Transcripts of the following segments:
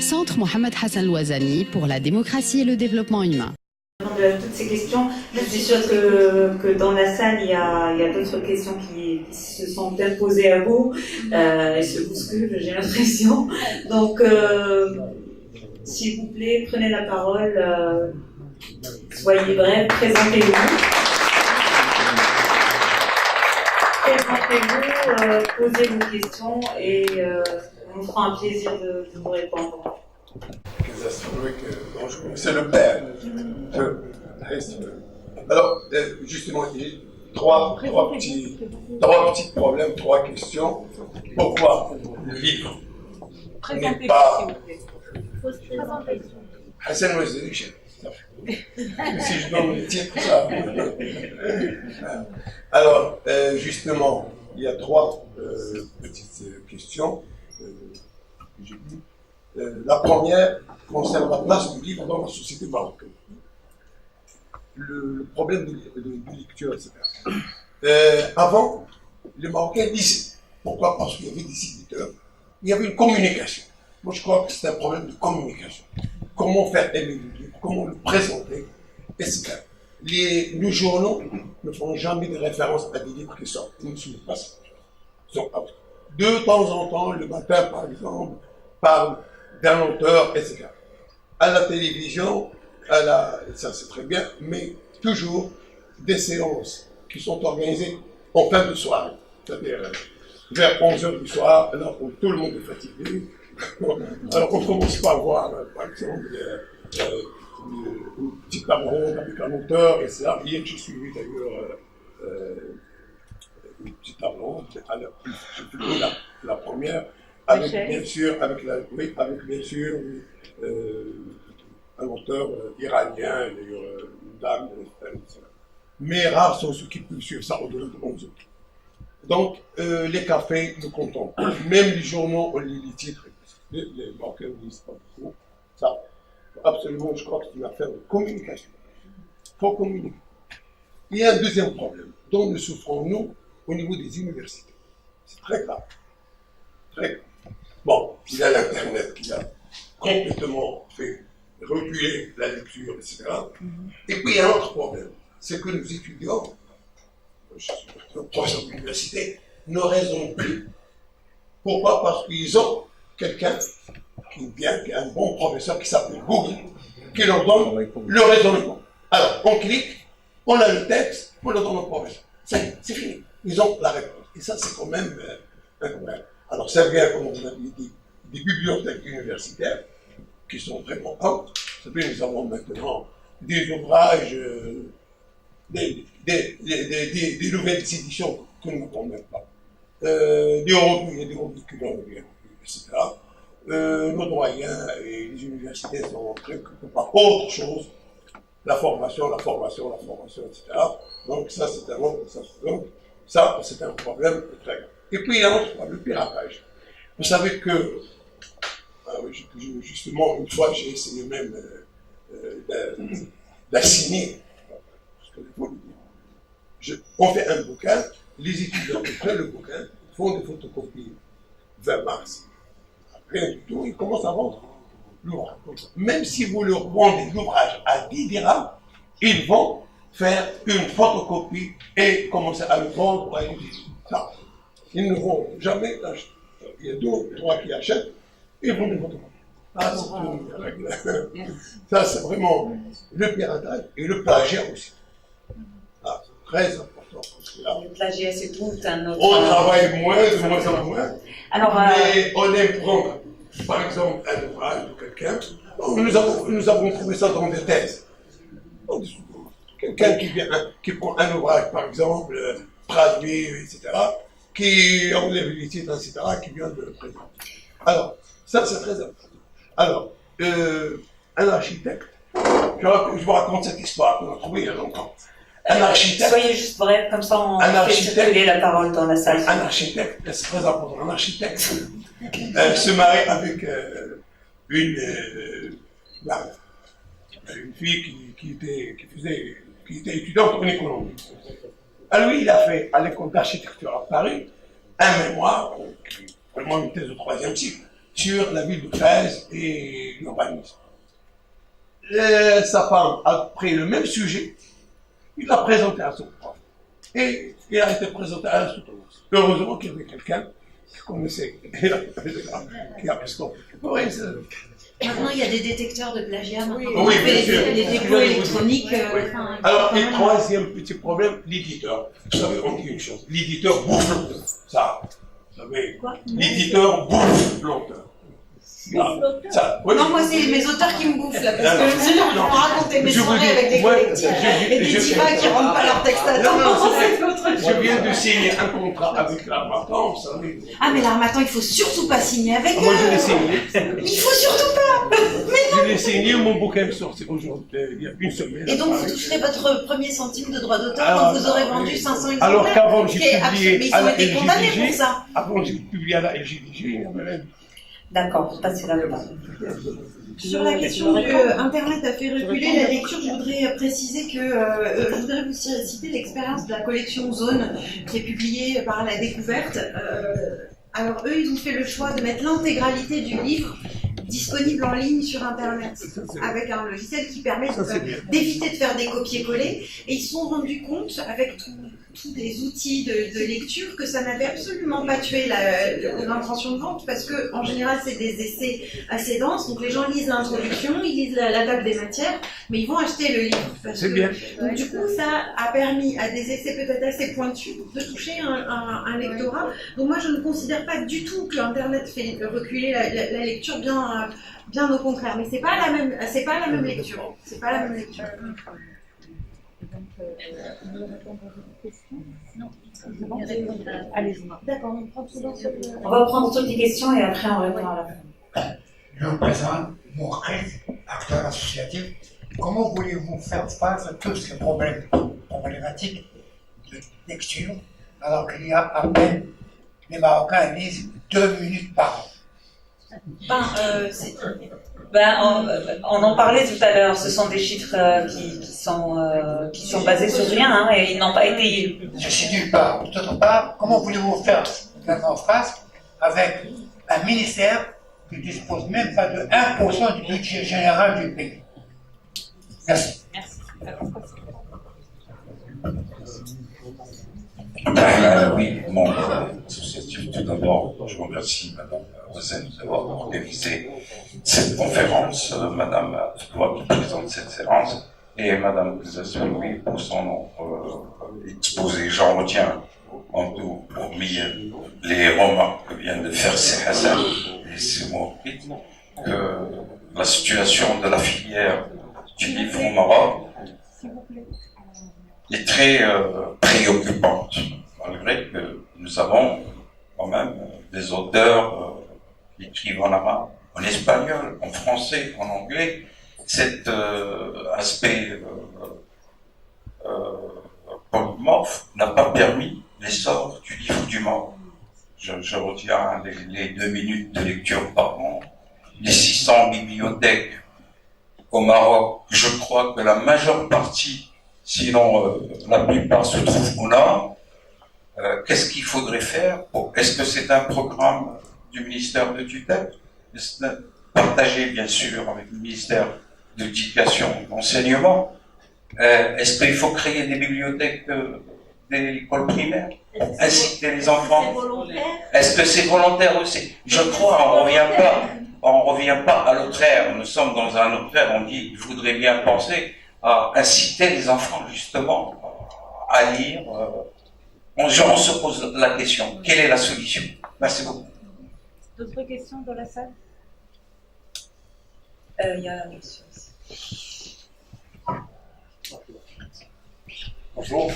Centre Mohamed Hassan Louazani pour la démocratie et le développement humain. De toutes ces questions, je suis sûre que dans la salle, il y a d'autres questions qui se sont peut-être posées à vous et se bousculent, j'ai l'impression. Donc, s'il vous plaît, prenez la parole, soyez brefs, présentez-vous. Posez vos questions et on nous fera un plaisir de vous répondre. Bonjour, c'est le père. Alors, justement, il y a trois petits problèmes, trois questions. Pourquoi le livre n'est pas Hassan Louazani, si je donne le titre, ça. Alors, justement, il y a trois petites questions. La première concerne la place du livre dans la société marocaine. Le problème de lecture, etc. Avant, les Marocains lisaient. Pourquoi? Parce qu'il y avait des éditeurs, il y avait une communication. Moi, je crois que c'est un problème de communication. Comment faire aimer le livre, comment le présenter, etc. Les journaux ne font jamais de référence à des livres qui sortent. Ils ne suivent pas ça. De temps en temps, le matin, par exemple, parle d'un auteur, etc. À la télévision, ça c'est très bien, mais toujours des séances qui sont organisées en fin de soirée. C'est-à-dire vers 11h du soir, là où tout le monde est fatigué. Alors on commence par voir, par exemple, une petite table ronde avec un auteur, etc. Hier, j'ai suivi d'ailleurs une petite table ronde, la première, avec bien sûr, un auteur iranien, d'ailleurs, une dame, etc. Mais rares sont ceux qui peuvent suivre ça au-delà de 11 autres. Donc, les cafés nous contentent. Même les journaux, on lit les titres. Les Marocains ne lisent pas beaucoup. Ça, absolument, je crois que c'est une affaire de communication. Il faut communiquer. Il y a un deuxième problème dont nous souffrons, nous, au niveau des universités. C'est très grave. Très grave. Bon, il y a l'Internet qui a complètement fait reculer la lecture, etc. Et puis il y a un autre problème, c'est que nos étudiants, nos professeurs d'université, ne raisonnent plus. Pourquoi? Parce qu'ils ont quelqu'un qui est un bon professeur qui s'appelle Google, qui leur donne le raisonnement. Alors, on clique, on a le texte, on le donne au professeur. C'est fini. Ils ont la réponse. Et ça, c'est quand même incroyable. Alors, ça vient, comme on a dit, des bibliothèques universitaires qui sont vraiment out. Vous savez, nous avons maintenant des ouvrages, des nouvelles éditions que nous n'avons même pas. Des revues, il y a des revues qui l'ont bien, etc. Nos doyens et les universités sont préoccupés par autre chose, la formation, etc. Donc ça, c'est un problème très grave. Et puis il y a un autre problème, le piratage. Vous savez que, justement, une fois, j'ai essayé même d'assigner, parce qu'il faut le dire. On fait un bouquin, les étudiants prennent le bouquin, font des photocopies 20 mars. Rien du tout, ils commencent à vendre l'ouvrage. Même si vous leur vendez l'ouvrage à 10 dirhams, ils vont faire une photocopie et commencer à le vendre à une ça. Ils ne vont jamais l'acheter. Il y a 2 ou 3 qui achètent et vont les photocopies. Ah, c'est une règle. Ça, c'est vraiment le piratage et le plagiat aussi. Ah, c'est très important. Le plagiat, c'est tout un autre... On travaille de moins en moins. Alors, mais on aime prendre, par exemple, un ouvrage de quelqu'un. Nous avons trouvé ça dans des thèses. Quelqu'un qui prend un ouvrage, par exemple, traduit, etc., qui enlève les titres, etc., qui vient de le présenter. Alors, ça, c'est très important. Alors, un architecte, je vous raconte cette histoire qu'on a trouvée il y a longtemps. Un architecte. Soyez juste bref, comme ça on fait circuler la parole dans la salle. Un architecte, c'est très important. Un architecte se marie avec une fille qui était étudiante en économie. Alors lui, il a fait à l'école d'architecture à Paris un mémoire, vraiment une thèse de 3e cycle, sur la ville de Fès et l'urbanisme. Sa femme a pris le même sujet, il l'a présenté à son prof. Et il a été présenté à la soutenance. Heureusement qu'il y avait quelqu'un qui connaissait, qui a stoppé. Oui, maintenant, il y a des détecteurs de plagiat. Oui, bien sûr. Les dépôts électroniques. Alors, et troisième petit problème, l'éditeur. Vous savez, on dit une chose, l'éditeur bouffe l'auteur. Ça, vous savez, l'éditeur bouffe l'auteur. Non, moi, c'est mes auteurs qui me bouffent, là, parce que sinon, on va raconter mes soirées avec des collectifs et des divas qui ne rendent pas leur texte à temps. Je viens de signer un contrat avec l'Armatan, vous savez. Ah, mais l'Armatan, il ne faut surtout pas signer avec eux. Moi, je l'ai signé. Il faut surtout pas. Je l'ai signé, mon bouquin est sorti aujourd'hui, il y a une semaine. Et donc, vous toucherez votre premier centime de droit d'auteur quand vous aurez vendu 500 exemplaires. Alors qu'avant, j'ai publié mais ils à ont la été condamnés pour LGDG. ça. Avant, j'ai publié à la LGDG. D'accord, passez là-bas. Sur la question du Internet a fait reculer la lecture, je voudrais préciser que je voudrais vous citer l'expérience de la collection Zone qui est publiée par La Découverte. Alors eux, ils ont fait le choix de mettre l'intégralité du livre disponible en ligne sur Internet avec un logiciel qui permet d'éviter de faire des copier-coller. Et ils se sont rendus compte, avec tous des outils de lecture, que ça n'avait absolument pas tué l'intention de vente, parce que en général, c'est des essais assez denses. Donc les gens lisent l'introduction, ils lisent la table des matières, mais ils vont acheter le livre. C'est bien. Donc du coup, ça a permis à des essais peut-être assez pointus de toucher un lectorat. Donc moi, je ne considère pas du tout que Internet fait reculer la lecture, bien au contraire. Mais c'est pas la même lecture. C'est pas la même lecture. On veut répondre à votre question? Non. Allez-y. D'accord, on prend tout dans ce... On va prendre toutes les questions et après on répond à la fin. Je me présente, Mourkhez, acteur associatif. Comment voulez-vous faire face à tous ces problématiques de lecture alors qu'il y a à peine les Marocains lisent 2 minutes par an? On en parlait tout à l'heure, ce sont des chiffres qui sont basés sur rien et ils n'ont pas été... Je suis d'une part. D'autre part, comment voulez-vous faire face avec un ministère qui ne dispose même pas de 1% du budget général du pays? Merci. Oui, mon associatif, tout d'abord, je remercie Madame Rosen d'avoir organisé cette conférence, Madame Toua qui présente cette séance, et Madame Zassouloui pour son exposé. J'en retiens en tout, hormis les remarques que vient de faire C. Hassan et C. Mourkid, que la situation de la filière du livre au Maroc est très préoccupante, malgré que nous avons quand même des auteurs qui écrivent en arabe, en espagnol, en français, en anglais. Cet aspect polymorphe n'a pas permis l'essor du livre du Maroc. Je retiens les 2 minutes de lecture par an, les 600 bibliothèques au Maroc. Je crois que la majeure partie, sinon la plupart, se trouvent au nord. Qu'est-ce qu'il faudrait faire Est-ce que c'est un programme du ministère de tutelle, partagé bien sûr avec le ministère de l'Éducation et de l'Enseignement? Est-ce qu'il faut créer des bibliothèques des écoles primaires, inciter les enfants? Est-ce que c'est volontaire aussi? Je crois, on revient pas à l'autre ère. Nous sommes dans un autre ère. On dit, il faudrait bien penser à inciter les enfants justement à lire. On se pose la question, quelle est la solution? Merci beaucoup. D'autres questions dans la salle? Il y a... Bonjour,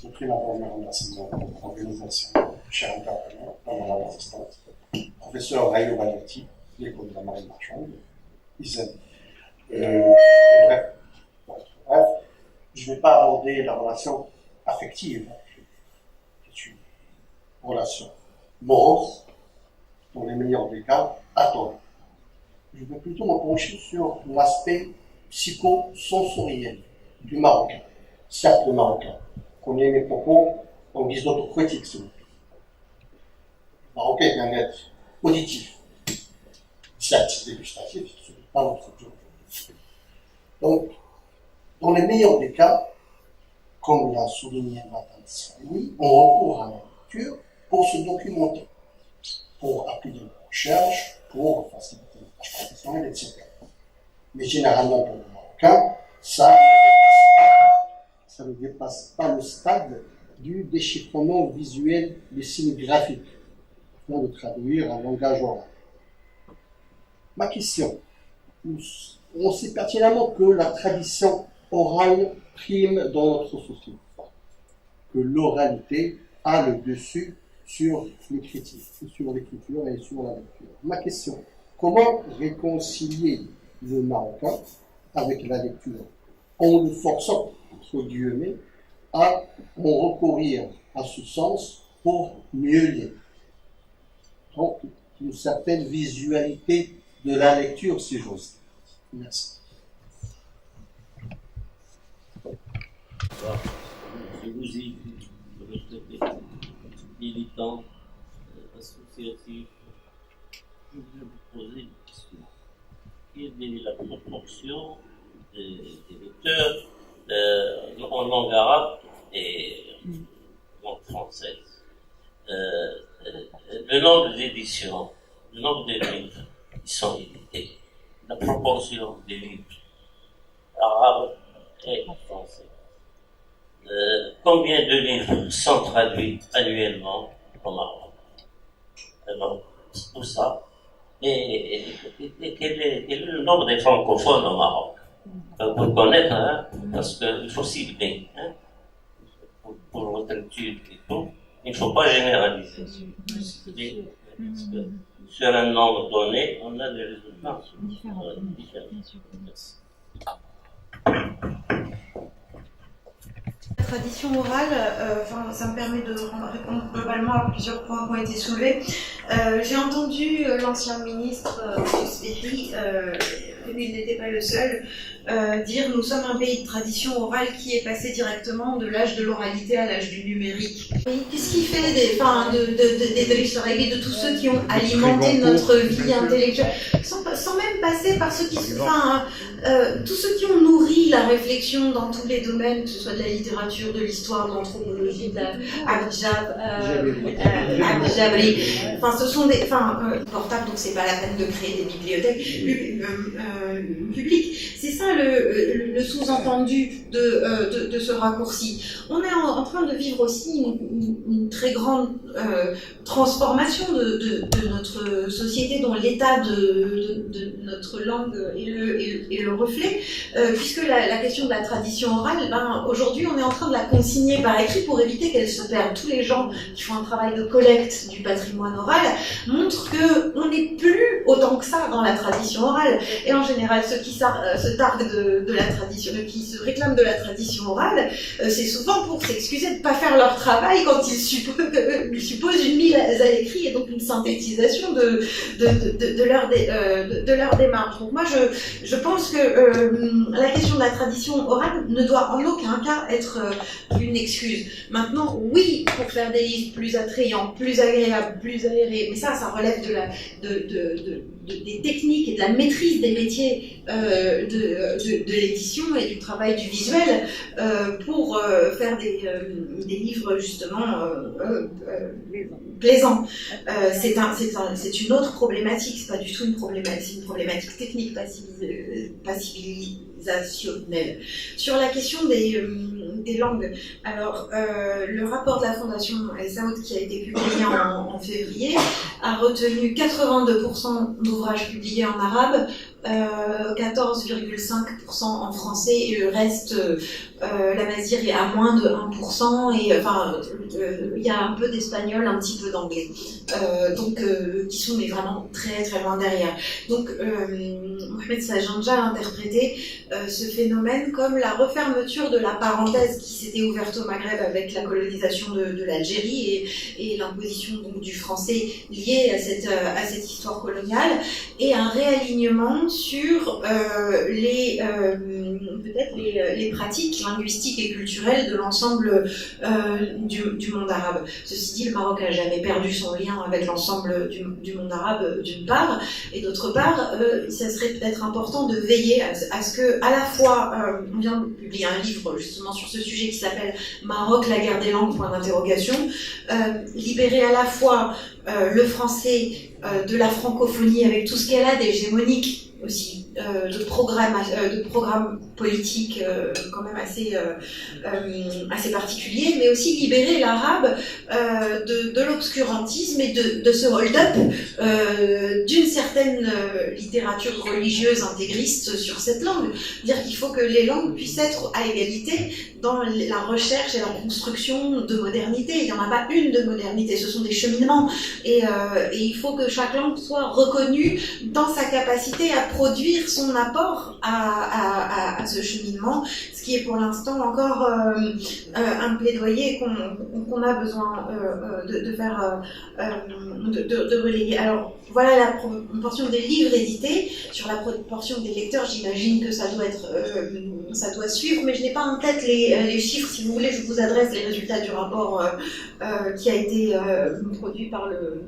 je prie ma première remerciement pour l'organisation, cher intervenant, pendant l'assistance, professeur Rayo Valenti, l'école de la marine marchande, ISEM. Bref, je ne vais pas aborder la relation affective, qui est une relation morose, dans les meilleurs des cas, atone. Je vais plutôt me pencher sur l'aspect psychosensoriel du Marocain. Certes, le Marocain connaît mes propos en guise d'autocritique, s'il vous plaît. Le Marocain est un être auditif, certes dégustatif, ce n'est pas notre job. Donc, dans les meilleurs des cas, comme l'a souligné Madame Salini, on recourt à la lecture pour se documenter, pour appuyer les recherches, pour faciliter les tâches professionnelles, etc. Mais généralement, pour les Marocains, ça ne dépasse pas le stade du déchiffrement visuel des signes graphiques, afin de traduire un langage oral. Ma question, on sait pertinemment que la tradition orale prime dans notre société, que l'oralité a le dessus sur l'écriture et sur la lecture. Ma question, comment réconcilier le marocain avec la lecture en le forçant, entre guillemets, à en recourir à ce sens pour mieux lire? Donc, une certaine visualité de la lecture, si j'ose. Merci. Je vous ai vu de votre côté, militant, associatif. Je voulais vous poser une question. Quelle est la proportion des lecteurs en langue arabe et en langue française? Le nombre d'éditions, le nombre de livres qui sont édités, la proportion des livres arabes et français. Combien de livres sont traduits annuellement en arabe? Alors, tout ça. Et quel est le nombre de francophones au Maroc? Pour connaître, hein, parce qu'il faut cibler, hein, pour votre étude et tout. Il ne faut pas généraliser. Sur un nombre donné, on a des résultats différents. Merci. La tradition orale, ça me permet de répondre globalement à plusieurs points qui ont été soulevés. J'ai entendu l'ancien ministre, M. Sbehri, il n'était pas le seul, dire « Nous sommes un pays de tradition orale qui est passé directement de l'âge de l'oralité à l'âge du numérique ». Qu'est-ce qui fait de tous ceux qui ont alimenté notre vie intellectuelle, sans même passer par ceux qui... tous ceux qui ont nourri la réflexion dans tous les domaines, que ce soit de la littérature, de l'histoire, de l'anthropologie, de la Jabri. Ce sont des portables, donc c'est pas la peine de créer des bibliothèques publiques. C'est ça le sous-entendu de ce raccourci. On est en train de vivre aussi une très grande transformation de notre société, dont l'état de notre langue est le reflet, puisque la question de la tradition orale, aujourd'hui on est en train de la consigner par écrit pour éviter qu'elle se perde. Tous les gens qui font un travail de collecte du patrimoine oral montrent qu'on n'est plus autant que ça dans la tradition orale. Et en général, ceux qui se targuent de la tradition, qui se réclament de la tradition orale, c'est souvent pour s'excuser de ne pas faire leur travail quand ils supposent une mise à l'écrit et donc une synthétisation de leur démarche. Donc moi, je pense que la question de la tradition orale ne doit en aucun cas être une excuse. Maintenant, oui, pour faire des livres plus attrayants, plus agréables, plus aérés, mais ça relève des techniques et de la maîtrise des métiers de l'édition et du travail du visuel pour faire des livres justement plaisants. C'est une autre problématique, c'est pas du tout une problématique, c'est une problématique technique, pas civilisationnelle. Sur la question des langues, alors le rapport de la Fondation El Saoud qui a été publié en février a retenu 82% d'ouvrages publiés en arabe, 14,5% en français et le reste, la Mazir est à moins de 1% et il y a un peu d'espagnol, un petit peu d'anglais, qui sont mais vraiment très très loin derrière. Donc Mohamed Sajanja a interprété ce phénomène comme la refermeture de la parenthèse qui s'était ouverte au Maghreb avec la colonisation de l'Algérie et l'imposition donc du français lié à cette histoire coloniale, et un réalignement sur peut-être les pratiques linguistiques et culturelles de l'ensemble du monde arabe. Ceci dit, le Maroc n'a jamais perdu son lien avec l'ensemble du monde arabe, d'une part, et d'autre part, ça serait peut-être important de veiller à ce que, à la fois, on vient de publier un livre justement sur ce sujet qui s'appelle Maroc, la guerre des langues, point d'interrogation, libérer à la fois le français de la francophonie avec tout ce qu'elle a d'hégémonique aussi, de programmes politiques quand même assez particuliers, mais aussi libérer l'arabe de l'obscurantisme et de ce hold-up d'une certaine littérature religieuse intégriste sur cette langue. Dire qu'il faut que les langues puissent être à égalité dans la recherche et la construction de modernité. Il n'y en a pas une de modernité, ce sont des cheminements. Et il faut que chaque langue soit reconnue dans sa capacité à produire son apport à ce cheminement, ce qui est pour l'instant encore un plaidoyer qu'on a besoin de faire, de relayer. Alors, voilà la proportion des livres édités. Sur la proportion des lecteurs, j'imagine que ça doit suivre, mais je n'ai pas en tête les chiffres. Si vous voulez, je vous adresse les résultats du rapport qui a été produit par le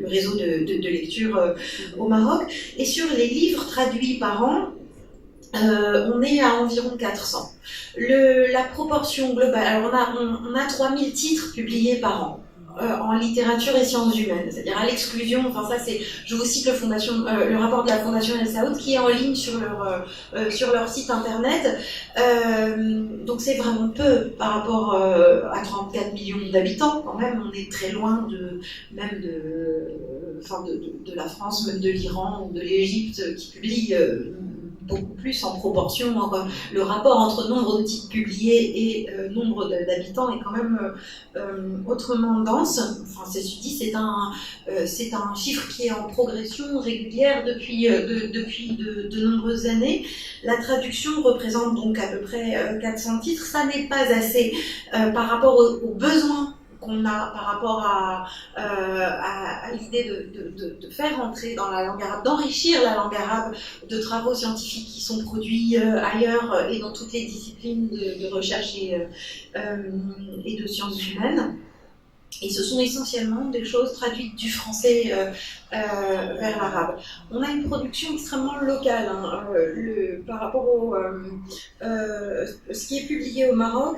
réseau de lecture au Maroc. Et sur les livres traduits par an, on est à environ 400. La proportion globale, alors on a 3000 titres publiés par an. En littérature et sciences humaines, c'est-à-dire à l'exclusion, enfin ça c'est, je vous cite le rapport de la Fondation El Saoud qui est en ligne sur leur site internet, donc c'est vraiment peu par rapport à 34 millions d'habitants quand même, on est très loin de la France, même de l'Iran ou de l'Égypte qui publient beaucoup plus en proportion. Le rapport entre nombre de titres publiés et nombre d'habitants est quand même autrement dense. Enfin, ceci dit, c'est un chiffre qui est en progression régulière depuis de nombreuses années. La traduction représente donc à peu près 400 titres. Ça n'est pas assez par rapport aux besoins qu'on a par rapport à l'idée de faire entrer dans la langue arabe, d'enrichir la langue arabe de travaux scientifiques qui sont produits ailleurs et dans toutes les disciplines de recherche et de sciences humaines. Et ce sont essentiellement des choses traduites du français vers l'arabe. On a une production extrêmement locale par rapport ce qui est publié au Maroc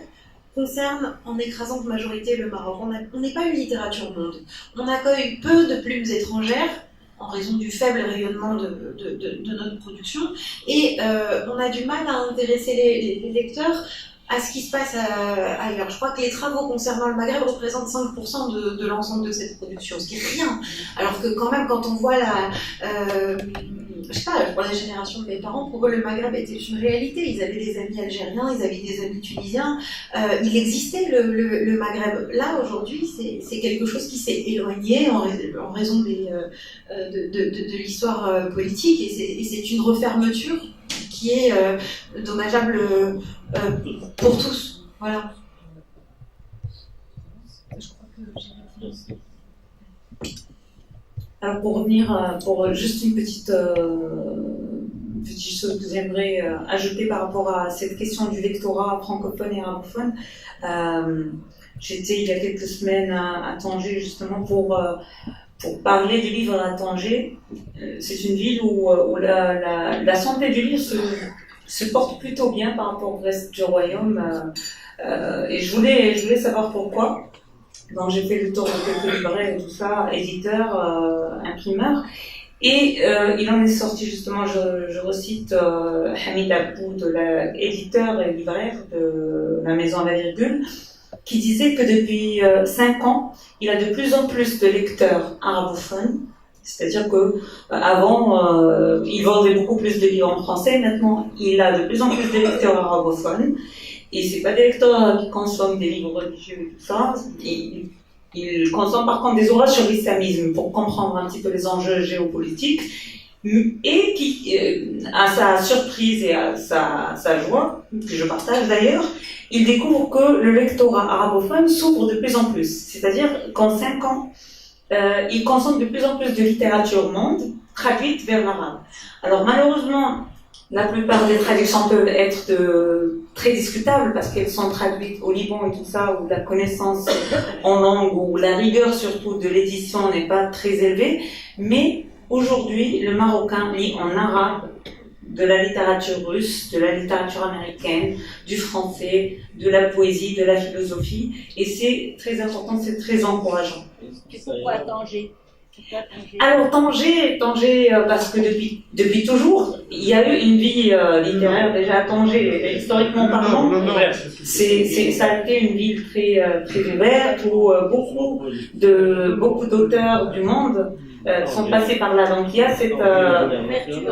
concerne en écrasante majorité le Maroc. On n'est pas une littérature monde. On accueille peu de plumes étrangères en raison du faible rayonnement de notre production et on a du mal à intéresser les lecteurs à ce qui se passe ailleurs. Je crois que les travaux concernant le Maghreb représentent 5% de l'ensemble de cette production, ce qui est rien. Alors que quand même, quand on voit pour la génération de mes parents, pour eux le Maghreb était une réalité. Ils avaient des amis algériens, ils avaient des amis tunisiens. Il existait le Maghreb. Là, aujourd'hui, c'est quelque chose qui s'est éloigné en raison de l'histoire politique et c'est une refermeture qui est dommageable pour tous. Voilà. Je crois que j'ai répondu. Alors pour revenir, pour juste une petite chose que j'aimerais ajouter par rapport à cette question du lectorat francophone et arabophone, j'étais il y a quelques semaines à Tanger justement pour parler du livre à Tanger. C'est une ville où la santé du livre se porte plutôt bien par rapport au reste du royaume. Et je voulais savoir pourquoi. Donc j'ai fait le tour de quelques libraires et tout ça, éditeurs, imprimeurs. Et il en est sorti justement, je recite Hamid Abou, éditeur et libraire de la maison à la virgule, qui disait que depuis 5 ans, il a de plus en plus de lecteurs arabophones. C'est-à-dire que avant, il vendait beaucoup plus de livres en français. Maintenant, il a de plus en plus de lecteurs arabophones. Et c'est pas des lecteurs qui consomment des livres religieux et tout ça. Ils consomment par contre des ouvrages sur l'islamisme pour comprendre un petit peu les enjeux géopolitiques. Et qui, à sa surprise et à sa joie, que je partage d'ailleurs, il découvre que le lectorat arabophone s'ouvre de plus en plus. C'est-à-dire qu'en 5 ans, il consomme de plus en plus de littérature monde traduites vers l'arabe. Alors malheureusement, la plupart des traductions peuvent être très discutables parce qu'elles sont traduites au Liban et tout ça, où la connaissance en langue ou la rigueur surtout de l'édition n'est pas très élevée. Mais aujourd'hui, le Marocain lit en arabe de la littérature russe, de la littérature américaine, du français, de la poésie, de la philosophie, et c'est très important, c'est très encourageant. Pourquoi Tanger? Alors Tanger, parce que depuis toujours, il y a eu une vie littéraire déjà à Tanger, historiquement parlant. Ça a été une ville très ouverte où beaucoup d'auteurs du monde sont passés par là. Donc il y a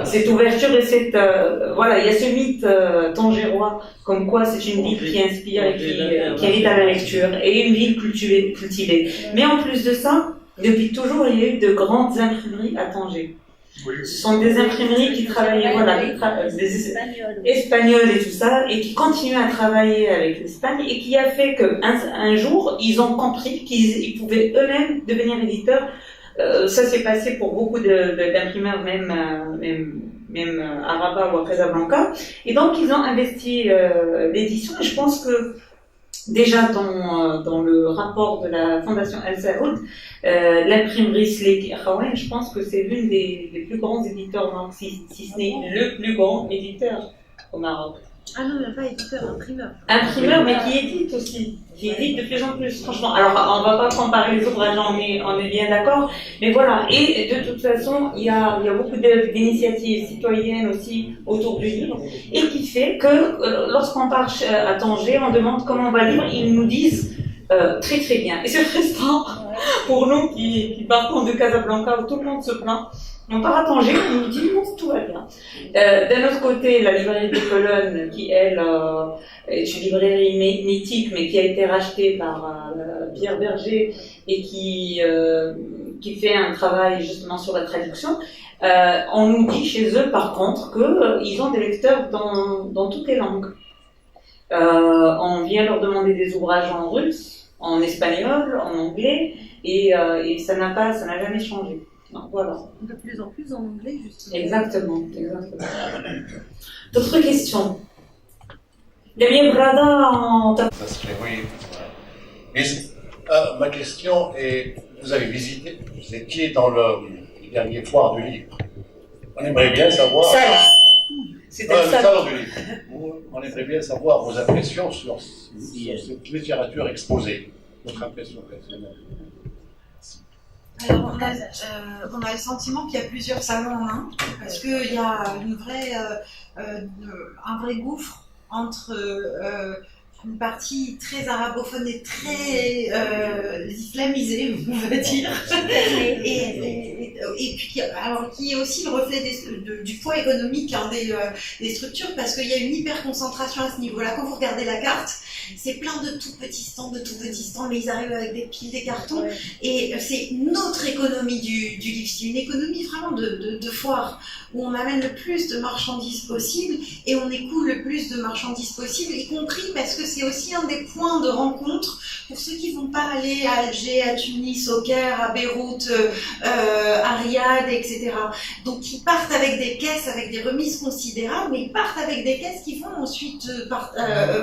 cette ouverture et il y a ce mythe tangérois comme quoi c'est une ville qui inspire et qui invite à la lecture et une ville cultivée. Mais en plus de ça, depuis toujours, il y a eu de grandes imprimeries à Tanger. Ce sont des imprimeries qui travaillaient, des espagnols et tout ça, et qui continuent à travailler avec l'Espagne, et qui a fait qu'un jour, ils ont compris qu'ils pouvaient eux-mêmes devenir éditeurs. Ça s'est passé pour beaucoup d'imprimeurs, même à Rabat ou à Casablanca. Et donc, ils ont investi l'édition, et je pense que déjà dans le rapport de la Fondation Al Saoud, l'imprimerie Slik Khawain, je pense que c'est l'une des plus grands éditeurs au Maroc, si ce n'est le plus grand éditeur au Maroc. Ah non, il n'y a pas éditeur, imprimeur. Imprimeur, mais qui édite aussi, qui édite de plus en plus, franchement. Alors, on ne va pas comparer les ouvrages, on est bien d'accord, mais voilà. Et de toute façon, il y a beaucoup d'initiatives citoyennes aussi autour du livre, et qui fait que lorsqu'on part à Tanger, on demande comment on va lire, ils nous disent très très bien. Et c'est frustrant pour nous qui partons de Casablanca où tout le monde se plaint. On part à Tanger, on nous dit non, tout va bien. D'un autre côté, la librairie de Cologne, qui elle est une librairie mythique, mais qui a été rachetée par Pierre Berger et qui fait un travail justement sur la traduction. On nous dit chez eux, par contre, qu'ils ont des lecteurs dans toutes les langues. On vient leur demander des ouvrages en russe, en espagnol, en anglais, et ça n'a jamais changé. Non, voilà. De plus en plus en anglais, justement. Exactement. D'autres questions? Damien Brada Oui. Ma question est, vous étiez dans le dernier foire du livre. On aimerait bien savoir... C'était le salon du livre. On aimerait bien savoir vos impressions sur cette littérature exposée. Votre impression personnelle. Alors, on a le sentiment qu'il y a plusieurs salons en un, parce qu'il y a un vrai gouffre entre une partie très arabophone et très islamisée, on va dire, et puis alors qui est aussi le reflet du poids économique des structures, parce qu'il y a une hyper concentration à ce niveau-là. Quand vous regardez la carte, c'est plein de tout petits stands, mais ils arrivent avec des piles, des cartons, et c'est notre économie du livre. C'est une économie vraiment de foire, où on amène le plus de marchandises possible, et on écoule le plus de marchandises possible, y compris parce que c'est aussi un des points de rencontre pour ceux qui ne vont pas aller à Alger, à Tunis, au Caire, à Beyrouth, à Riyad, etc. Donc ils partent avec des caisses, avec des remises considérables, mais ils partent avec des caisses qui vont ensuite...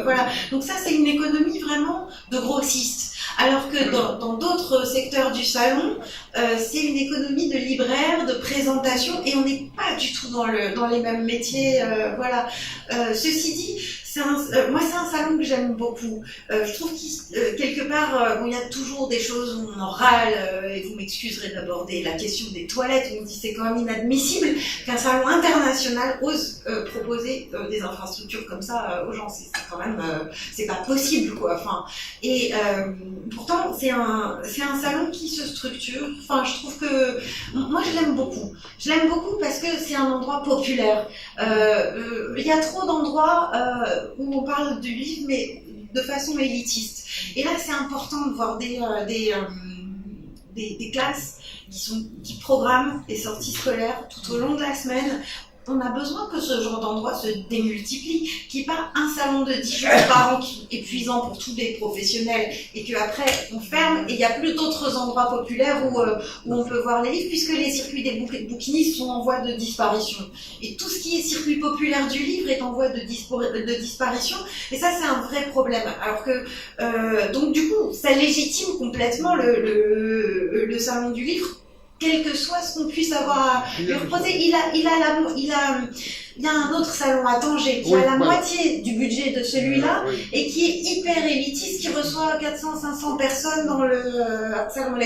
voilà. Donc ça, c'est une économie vraiment de grossistes. Alors que dans d'autres secteurs du salon, c'est une économie de libraire, de présentation, et on n'est pas du tout dans les mêmes métiers. Voilà. Ceci dit, moi, c'est un salon que j'aime beaucoup. Je trouve qu'il quelque part, il y a toujours des choses où on en râle, et vous m'excuserez d'aborder la question des toilettes. On me dit c'est quand même inadmissible qu'un salon international ose proposer des infrastructures comme ça aux gens. C'est quand même, c'est pas possible, quoi. Enfin, et pourtant, c'est un salon qui se structure. Enfin, je trouve que moi, je l'aime beaucoup. Je l'aime beaucoup parce que c'est un endroit populaire. Il y a trop d'endroits où on parle du livre, mais de façon élitiste. Et là, c'est important de voir des classes qui programment des sorties scolaires tout au long de la semaine, on a besoin que ce genre d'endroit se démultiplie, qu'il n'y ait pas un salon de 10 jours par an qui est épuisant pour tous les professionnels et qu'après on ferme et il n'y a plus d'autres endroits populaires où on peut voir les livres puisque les circuits des bouquinistes sont en voie de disparition. Et tout ce qui est circuit populaire du livre est en voie de disparition et ça c'est un vrai problème. Alors que, donc du coup, ça légitime complètement le salon du livre, quel que soit ce qu'on puisse avoir à lui reposer. Il y a un autre salon à Tanger qui a la moitié du budget de celui-là et qui est hyper élitiste, qui reçoit 400-500 personnes dans le salon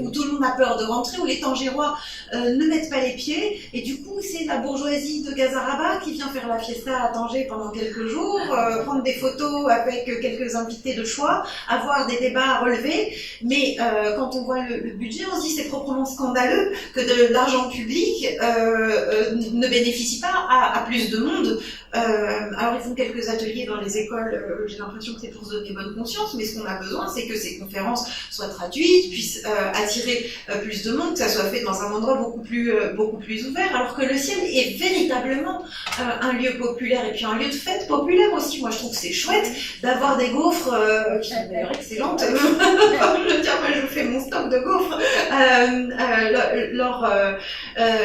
où tout le monde a peur de rentrer, où les Tangérois ne mettent pas les pieds. Et du coup, c'est la bourgeoisie de Casaraba qui vient faire la fiesta à Tanger pendant quelques jours, prendre des photos avec quelques invités de choix, avoir des débats à relever. Mais quand on voit le budget, on se dit c'est proprement scandaleux que de l'argent public ne bénéficie pas à plus de monde. Alors ils font quelques ateliers dans les écoles, j'ai l'impression que c'est pour se donner bonne conscience, mais ce qu'on a besoin c'est que ces conférences soient traduites, puissent attirer plus de monde, que ça soit fait dans un endroit beaucoup plus ouvert, alors que le ciel est véritablement un lieu populaire et puis un lieu de fête populaire aussi. Moi je trouve que c'est chouette d'avoir des gaufres qui sont d'ailleurs excellentes. Je veux dire, moi je fais mon stock de gaufres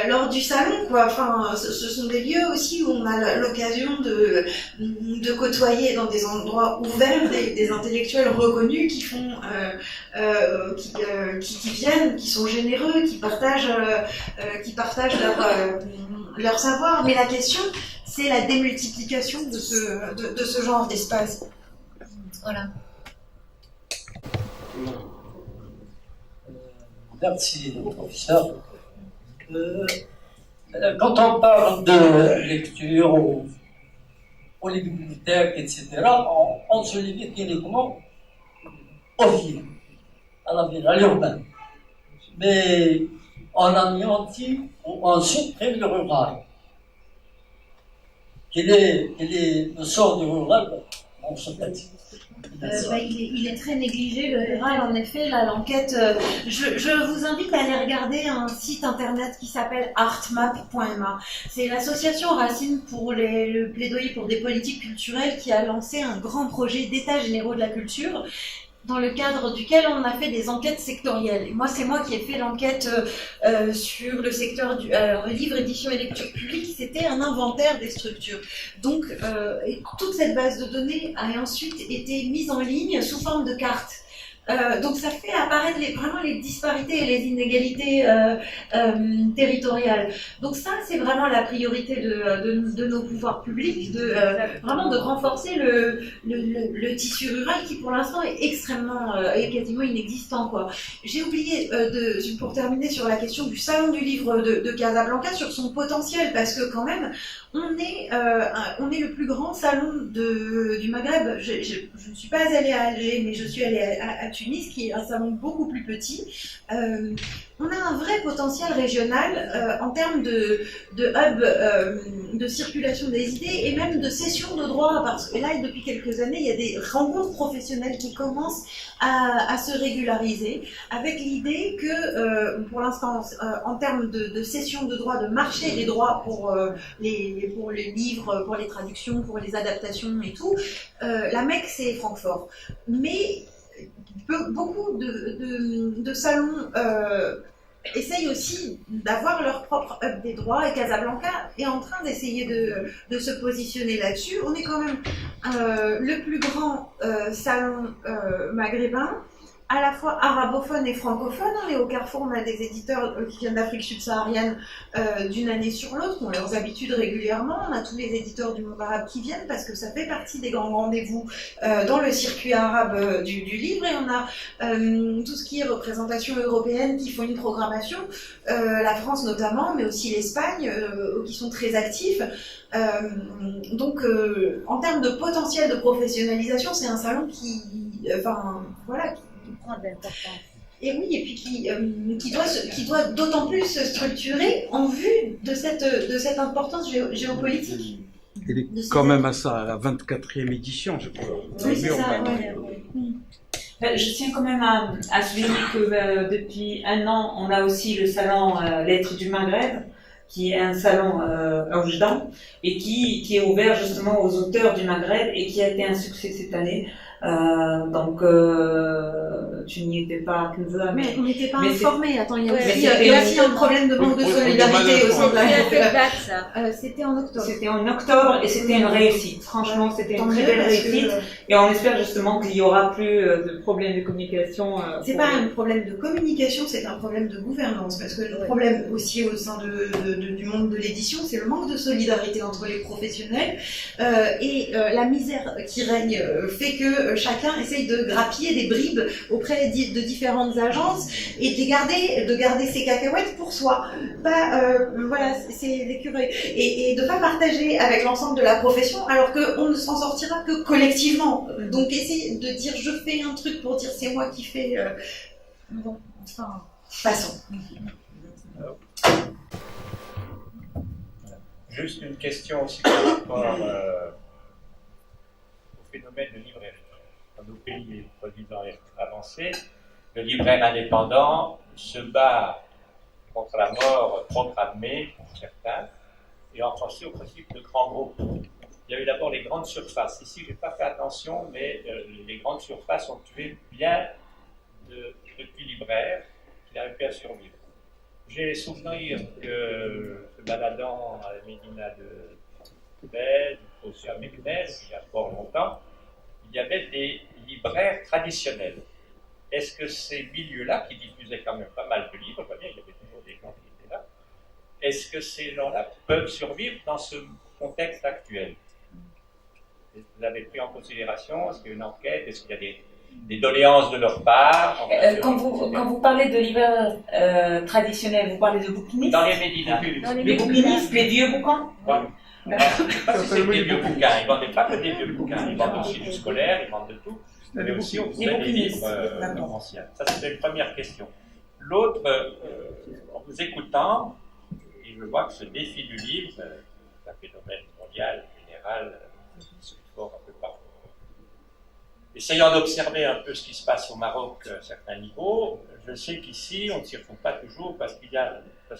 lors du salon, quoi. Enfin, ce sont des lieux aussi où on a l'occasion de côtoyer dans des endroits ouverts des intellectuels reconnus qui font qui viennent, qui sont généreux, qui partagent leur savoir. Mais la question, c'est la démultiplication de ce genre d'espace. Voilà. Merci, professeur. Quand on parle de lecture aux bibliothèques, etc., on se limite uniquement aux villes, à l'urbain. Mais on anéantit ou on supprime le rural. Quel est le sort du rural dans ce cas? Il est très négligé, le rural, en effet. Là, l'enquête, je vous invite à aller regarder un site internet qui s'appelle artmap.ma. C'est l'association Racine pour le plaidoyer pour des politiques culturelles qui a lancé un grand projet d'états généraux de la culture, dans le cadre duquel on a fait des enquêtes sectorielles. Et moi, c'est moi qui ai fait l'enquête sur le secteur du livre, édition et lecture publique. C'était un inventaire des structures. Donc, et toute cette base de données a ensuite été mise en ligne sous forme de cartes. Donc ça fait apparaître vraiment les disparités et les inégalités territoriales. Donc ça, c'est vraiment la priorité de nos pouvoirs publics, vraiment de renforcer le tissu rural qui pour l'instant est extrêmement, est quasiment inexistant, quoi. J'ai oublié, pour terminer sur la question du salon du livre de Casablanca, sur son potentiel, parce que quand même, on est le plus grand salon du Maghreb. Je ne suis pas allée à Alger, mais je suis allée à Tunis, qui est un salon beaucoup plus petit. On a un vrai potentiel régional en termes de hub de circulation des idées et même de cession de droits, parce que là, depuis quelques années, il y a des rencontres professionnelles qui commencent à se régulariser, avec l'idée que, pour l'instant, en termes de cession de droits, de marché des droits pour les livres, pour les traductions, pour les adaptations et tout, la Mecque, c'est Francfort. Mais beaucoup de salons essayent aussi d'avoir leur propre hub des droits, et Casablanca est en train d'essayer de se positionner là-dessus. On est quand même le plus grand salon maghrébin, à la fois arabophone et francophone. On est au carrefour, on a des éditeurs qui viennent d'Afrique subsaharienne d'une année sur l'autre, qui ont leurs habitudes régulièrement. On a tous les éditeurs du monde arabe qui viennent parce que ça fait partie des grands rendez-vous dans le circuit arabe du livre. Et on a tout ce qui est représentation européenne qui font une programmation, la France notamment, mais aussi l'Espagne, qui sont très actifs. Donc, en termes de potentiel de professionnalisation, c'est un salon qui prend de l'importance. Et oui, et puis qui doit d'autant plus se structurer en vue de cette importance géopolitique. Il est quand même à la 24e édition, je crois. Oui, c'est ça. Je tiens quand même à souligner que depuis un an, on a aussi le salon Lettres du Maghreb, qui est un salon à Oujda et qui est ouvert justement aux auteurs du Maghreb et qui a été un succès cette année. Donc tu n'y étais pas, Kenza, mais on n'était pas mais informés. Attends, il y a Ouais, aussi un problème de manque de solidarité au sein de la. C'était en octobre. C'était en octobre et c'était une réussite. Franchement, c'était une très belle réussite. Et on espère justement qu'il y aura plus de problèmes de communication. C'est pas un problème de communication, c'est un problème de gouvernance. Parce que le problème aussi au sein du monde de l'édition, c'est le manque de solidarité entre les professionnels et la misère qui règne fait que chacun essaye de grappiller des bribes auprès de différentes agences et de garder ses cacahuètes pour soi. Pas, voilà, c'est l'écureuil. Et de pas partager avec l'ensemble de la profession alors qu'on ne s'en sortira que collectivement. Donc essayer de dire je fais un truc pour dire c'est moi qui fais... Bon, enfin, passons. Juste une question aussi par rapport au phénomène de librairie. Dans nos pays présidents avancés, le libraire indépendant se bat contre la mort programmée pour certains et en français au principe de grands groupes. Il y a eu d'abord les grandes surfaces. Ici, je n'ai pas fait attention, mais les grandes surfaces ont tué bien de petits libraires qui n'arrivent plus à survivre. J'ai souvenir que, se baladant à la Médina de Bèze, aussi à Meknès, il y a fort longtemps, il y avait des libraires traditionnels. Est-ce que ces milieux-là, qui diffusaient quand même pas mal de livres, bien, il y avait toujours des gens qui étaient là, est-ce que ces gens-là peuvent survivre dans ce contexte actuel? Vous l'avez pris en considération? Est-ce qu'il y a une enquête? Est-ce qu'il y a des doléances de leur part? Quand vous parlez de libraires traditionnels, vous parlez de bouquinistes? Dans les médinas. Les bouquinistes, les vieux bouquins? Ouais. Je ne sais pas si c'est des vieux bouquins. Ils ne vendaient pas que des vieux bouquins. Ils vendent aussi du scolaire, ils vendent de tout. Mais aussi, on faisait des livres anciens. Ça, c'était une première question. L'autre, en vous écoutant, et je vois que ce défi du livre, c'est un phénomène mondial, général, qui se fort un peu partout. Essayant d'observer un peu ce qui se passe au Maroc à certains niveaux, je sais qu'ici, on ne s'y retrouve pas toujours parce que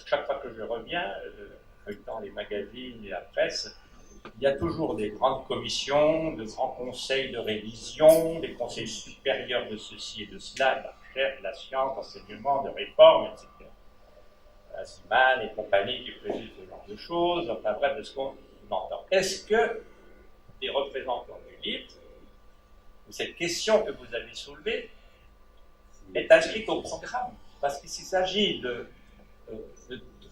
chaque fois que je reviens, feuilletant les magazines et la presse, il y a toujours des grandes commissions, de grands conseils de révision, des conseils supérieurs de ceci et de cela, de la recherche, de la science, d'enseignement, de réforme, etc. Siman et compagnie qui président ce genre de choses, enfin bref, de ce qu'on entend. Est-ce que des représentants du livre, ou cette question que vous avez soulevée, est inscrite au programme? Parce qu'il s'agit de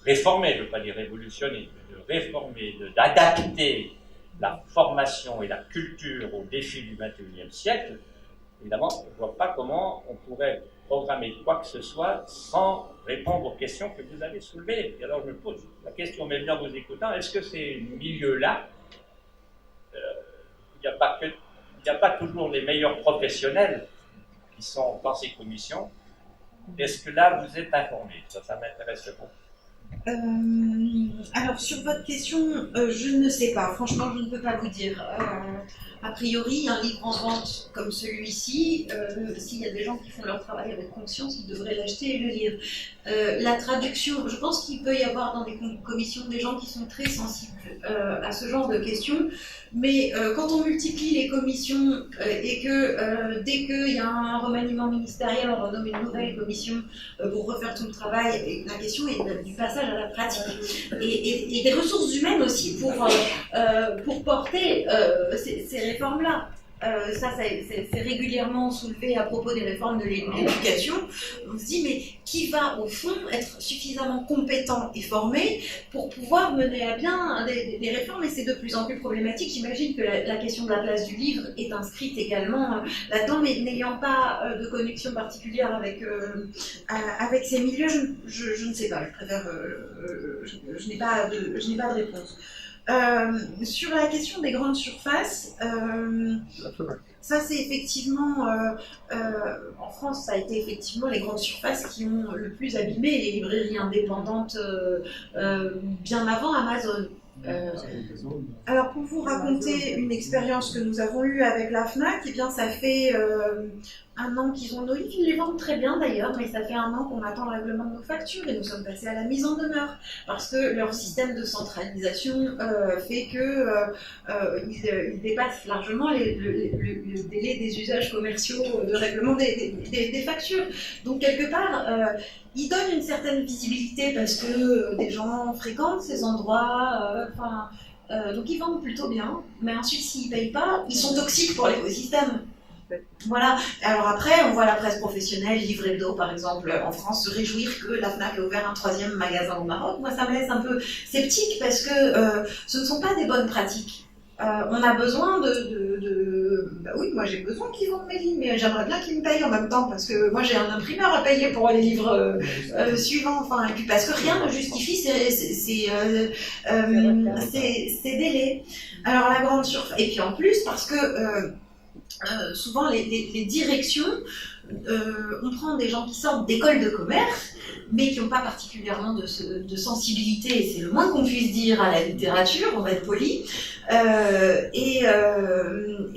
réformer, je ne veux pas dire révolutionner, mais de réformer, d'adapter la formation et la culture aux défis du XXIe siècle. Évidemment, je ne vois pas comment on pourrait programmer quoi que ce soit sans répondre aux questions que vous avez soulevées. Et alors je me pose la question, mais bien vous écoutant, est-ce que ces milieux-là, il n'y a pas toujours les meilleurs professionnels qui sont dans ces commissions? Est-ce que là vous êtes informés? Ça m'intéresse beaucoup. Alors sur votre question, je ne sais pas. Franchement, je ne peux pas vous dire. A priori, un livre en vente comme celui-ci, s'il y a des gens qui font leur travail avec conscience, ils devraient l'acheter et le lire. La traduction, je pense qu'il peut y avoir dans des commissions des gens qui sont très sensibles à ce genre de questions, mais quand on multiplie les commissions et que dès qu'il y a un remaniement ministériel, on renomme une nouvelle commission pour refaire tout le travail, et la question est du passage à la pratique. Et des ressources humaines aussi pour porter ces réformes-là. Ça c'est régulièrement soulevé à propos des réformes de l'éducation. On se dit, mais qui va au fond être suffisamment compétent et formé pour pouvoir mener à bien des réformes? Et c'est de plus en plus problématique. J'imagine que la question de la place du livre est inscrite également là-dedans, mais n'ayant pas de connexion particulière avec ces milieux, je ne sais pas. Je préfère, je n'ai pas de réponse. Sur la question des grandes surfaces, ça c'est effectivement, en France ça a été effectivement les grandes surfaces qui ont le plus abîmé les librairies indépendantes bien avant Amazon. Alors pour vous raconter une expérience que nous avons eue avec la FNAC, eh bien ça fait un an qu'ils ont nos livres, ils les vendent très bien d'ailleurs, mais ça fait un an qu'on attend le règlement de nos factures et nous sommes passés à la mise en demeure parce que leur système de centralisation fait que ils dépassent largement le délai des usages commerciaux de règlement des factures. Donc quelque part, ils donnent une certaine visibilité parce que des gens fréquentent ces endroits, donc ils vendent plutôt bien, mais ensuite s'ils ne payent pas, ils sont toxiques pour l'écosystème. Voilà. Alors après, on voit la presse professionnelle, Livre Hebdo par exemple, en France, se réjouir que la FNAC ait ouvert un 3e magasin au Maroc. Moi, ça me laisse un peu sceptique parce que ce ne sont pas des bonnes pratiques. On a besoin bah oui, moi j'ai besoin qu'ils vendent mes livres, mais j'aimerais bien qu'ils me payent en même temps parce que moi j'ai un imprimeur à payer pour les livres suivants. Enfin, et puis parce que rien ne justifie ces délais. Alors la grande surface. Et puis en plus parce que souvent les directions, on prend des gens qui sortent d'écoles de commerce, mais qui n'ont pas particulièrement de sensibilité, et c'est le moins qu'on puisse dire, à la littérature, on va être poli. Et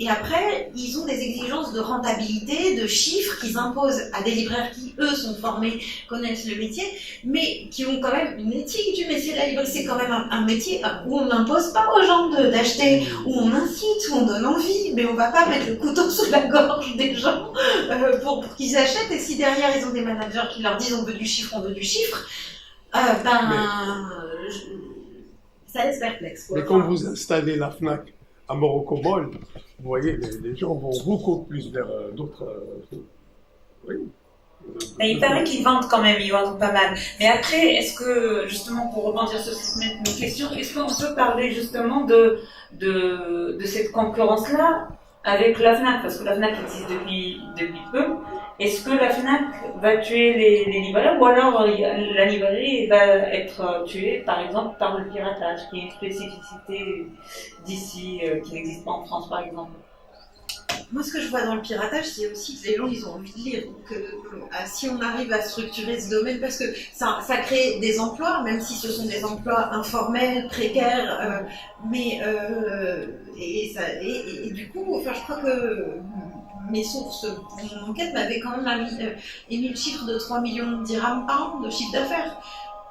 après, ils ont des exigences de rentabilité, de chiffres qu'ils imposent à des libraires qui, eux, sont formés, connaissent le métier, mais qui ont quand même une éthique du métier de la librairie. C'est quand même un métier où on n'impose pas aux gens d'acheter, où on incite, où on donne envie, mais on ne va pas mettre le couteau sous la gorge des gens pour qu'ils achètent. Et si derrière, ils ont des managers qui leur disent on veut du chiffre, ça laisse perplexe. Mais quand vous installez la FNAC à Morocco-Bol, vous voyez, les gens vont beaucoup plus vers d'autres... oui. Mais il paraît qu'ils vendent quand même, ils vendent pas mal. Mais après, est-ce que, justement, pour rebondir sur cette question, est-ce qu'on peut parler justement de cette concurrence-là avec la FNAC? Parce que la FNAC existe depuis peu. Est-ce que la FNAC va tuer les libraires, ou alors la librairie va être tuée, par exemple, par le piratage, qui est une spécificité d'ici, qui n'existe pas en France, par exemple? Moi, ce que je vois dans le piratage, c'est aussi que les gens, ils ont envie de lire. Donc, si on arrive à structurer ce domaine, parce que ça crée des emplois, même si ce sont des emplois informels, précaires, et du coup, enfin, je crois que mes sources pour mon enquête m'avaient quand même émis le chiffre de 3 millions de dirhams par an de chiffre d'affaires.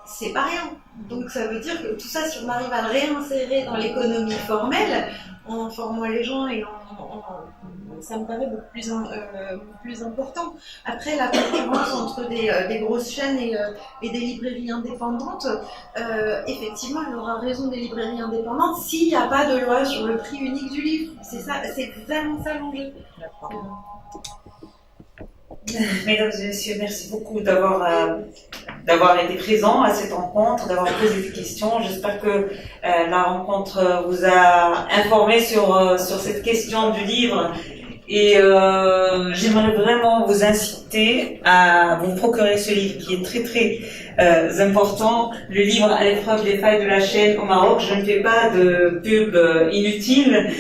C'est pas rien. Donc ça veut dire que tout ça, si on arrive à le réinsérer dans l'économie formelle, en formant les gens et ça me paraît beaucoup plus important. Après, la concurrence entre des grosses chaînes et des librairies indépendantes, effectivement, elle aura raison des librairies indépendantes s'il n'y a pas de loi sur le prix unique du livre. C'est ça, c'est vraiment ça l'enjeu. Mesdames et messieurs, merci beaucoup d'avoir été présents à cette rencontre, d'avoir posé des questions. J'espère que la rencontre vous a informé sur cette question du livre. Et j'aimerais vraiment vous inciter à vous procurer ce livre qui est très très important, le livre À l'épreuve des failles de la chaîne au Maroc. Je ne fais pas de pub inutile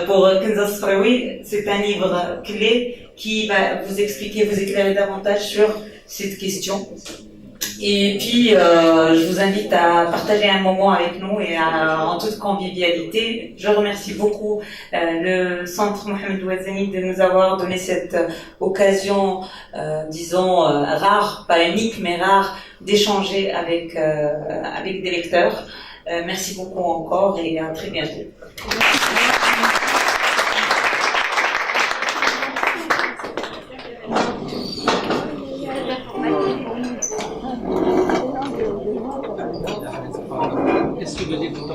pour Kenza Sfraoui. C'est un livre clé qui va vous expliquer, vous éclairer davantage sur cette question. Et puis, je vous invite à partager un moment avec nous et en toute convivialité. Je remercie beaucoup le Centre Mohamed Ouazzani de nous avoir donné cette occasion, disons, rare, pas unique, mais rare, d'échanger avec des lecteurs. Merci beaucoup encore et à très bientôt. Est-ce que le député